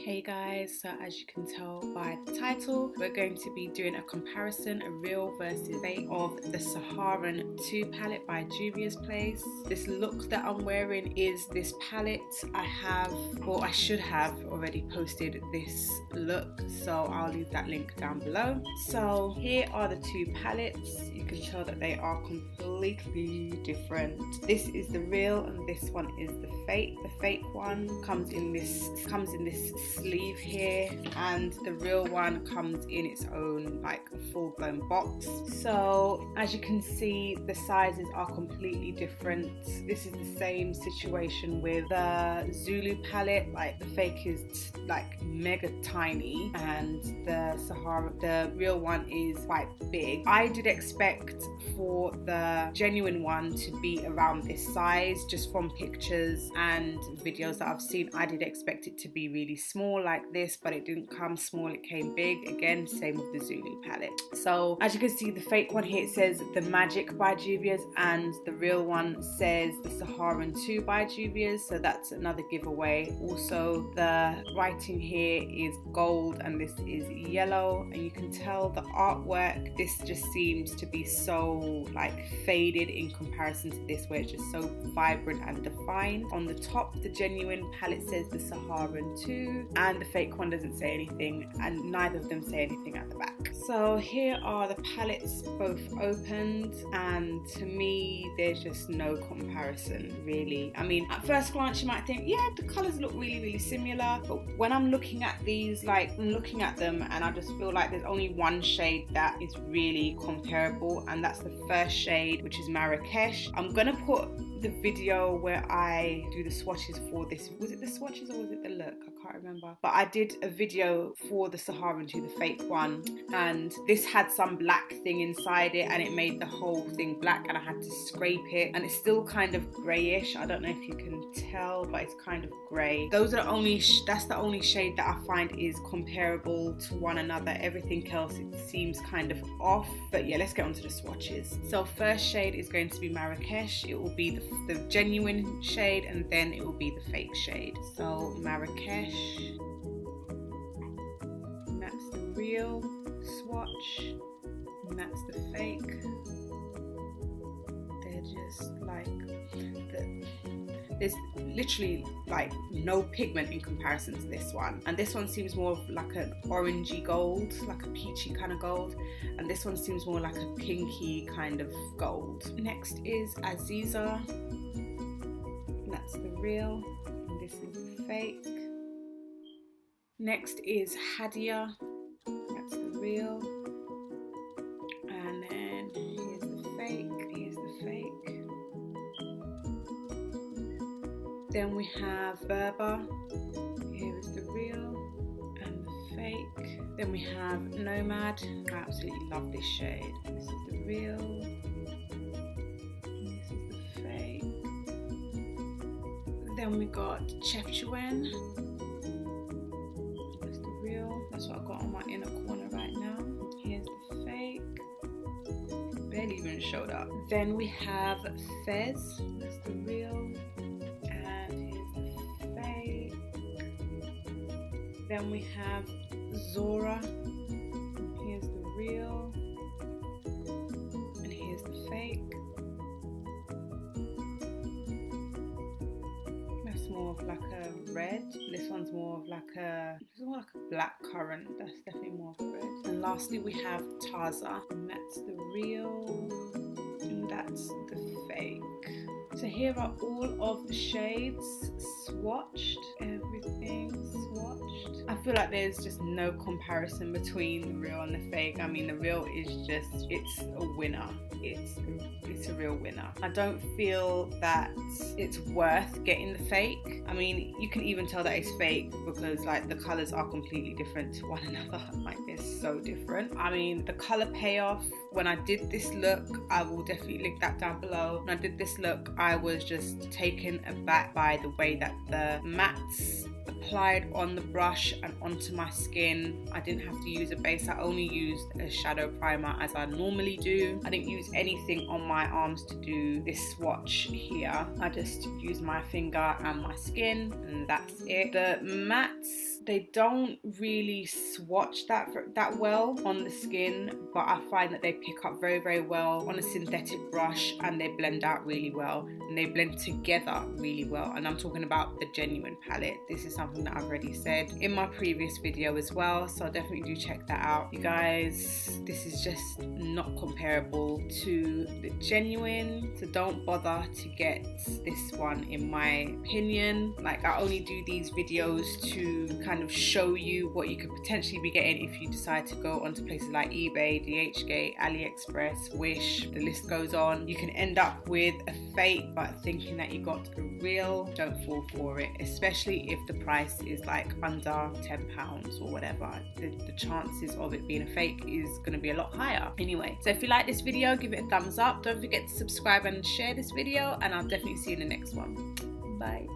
Hey guys, so as you can tell by the title, we're going to be doing a comparison, a real versus fake of the Saharan 2 palette by Juvias Place. This look that I'm wearing is this palette. I should have already posted this look, so I'll leave that link down below. So here are the two palettes. You can tell that they are completely different. This is the real and this one is the fake. The fake one comes in this sleeve here, and the real one comes in its own like full-blown box. So as you can see, the sizes are completely different. This is the same situation with the Zulu palette. Like the fake is like mega tiny and the real one is quite big. I did expect for the genuine one to be around this size, just from pictures and videos that I've seen. I did expect it to be really small like this, but it didn't come small, it came big. Again, same with the Zulu palette. So as you can see, the fake one here, it says The Magic by Juvias, and the real one says the Saharan 2 by Juvias, so that's another giveaway. Also, the writing here is gold and this is yellow, and you can tell the artwork, this just seems to be so like faded in comparison to this, where it's just so vibrant and defined. On the top, the genuine palette says the Saharan 2 and the fake one doesn't say anything, and neither of them say anything at the back. So here are the palettes both opened, and to me there's just no comparison really. I mean, at first glance you might think, yeah, the colors look really similar, but when I'm looking at these, like I'm looking at them and I just feel like there's only one shade that is really comparable, and that's the first shade, which is Marrakesh. I'm gonna put the video where I do the swatches for this. Was it the swatches or was it the look? I can't remember. But I did a video for the Saharan 2, the fake one, and this had some black thing inside it and it made the whole thing black, and I had to scrape it, and it's still kind of grayish. I don't know if you can tell, but it's kind of grey. Those are the only that's the only shade that I find is comparable to one another. Everything else, it seems kind of off. But yeah, let's get on to the swatches. So first shade is going to be Marrakesh. It will be the genuine shade, and then it will be the fake shade. So Marrakesh, and that's the real swatch, and that's the fake. They're just like there's literally like no pigment in comparison to this one, and this one seems more of like an orangey gold, like a peachy kind of gold, and this one seems more like a pinky kind of gold. Next is Aziza, and that's the real, and this is the fake. Next is Hadia, that's the real, and then here's the fake, here's the fake. Then we have Berber, here is the real and the fake. Then we have Nomad, I absolutely love this shade. This is the real, and this is the fake. Then we got Chefchaouen, that's the real, that's what I've got on my inner corner right now. Here's the fake, barely even showed up. Then we have Fez, that's the real. Then we have Zora, here's the real, and here's the fake. That's more of like a red. This one's more of like a black currant. That's definitely more of a red. And lastly we have Taza, and that's the real, and that's the fake. So here are all of the shades swatched, everything swatched. I feel like there's just no comparison between the real and the fake. I mean, the real is just, it's a winner. It's a real winner. I don't feel that it's worth getting the fake. I mean, you can even tell that it's fake because like the colors are completely different to one another. Like they're so different. I mean, the color payoff, when I did this look, I will definitely link that down below. When I did this look, I was just taken aback by the way that the mattes applied on the brush and onto my skin. I didn't have to use a base. I only used a shadow primer as I normally do. I didn't use anything on my arms to do this swatch here. I just used my finger and my skin, and that's it. The mattes They don't really swatch that well on the skin, but I find that they pick up very, very well on a synthetic brush, and they blend out really well, and they blend together really well. And I'm talking about the Genuine palette. This is something that I've already said in my previous video as well, so definitely do check that out. You guys, this is just not comparable to the Genuine, so don't bother to get this one in my opinion. Like, I only do these videos to kind of show you what you could potentially be getting if you decide to go onto places like eBay, DHgate, AliExpress, Wish, the list goes on. You can end up with a fake, but thinking that you got a real. Don't fall for it, especially if the price is like under £10 or whatever. The chances of it being a fake is going to be a lot higher. Anyway, so if you like this video, give it a thumbs up. Don't forget to subscribe and share this video, and I'll definitely see you in the next one. Bye.